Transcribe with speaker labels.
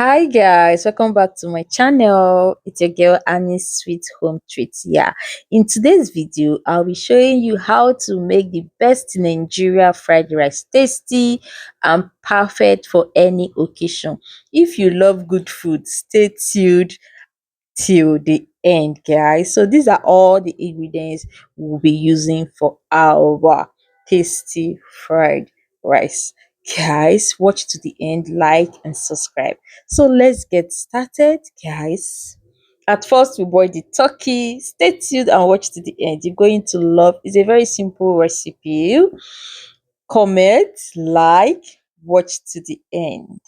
Speaker 1: Hi guys, welcome back to my channel. It's your girl Annie's Sweet Home Treats. Yeah, in today's video, I'll be showing you how to make the best Nigeria fried rice, tasty and perfect for any occasion. If you love good food, stay tuned till the end, guys. So these are all the ingredients we'll be using for our tasty fried rice. Guys, watch to the end, like and subscribe. So let's get started, guys. At first, we boil the turkey. Stay tuned and watch to the end. You're going to love. It's a very simple recipe. Comment, like, watch to the end.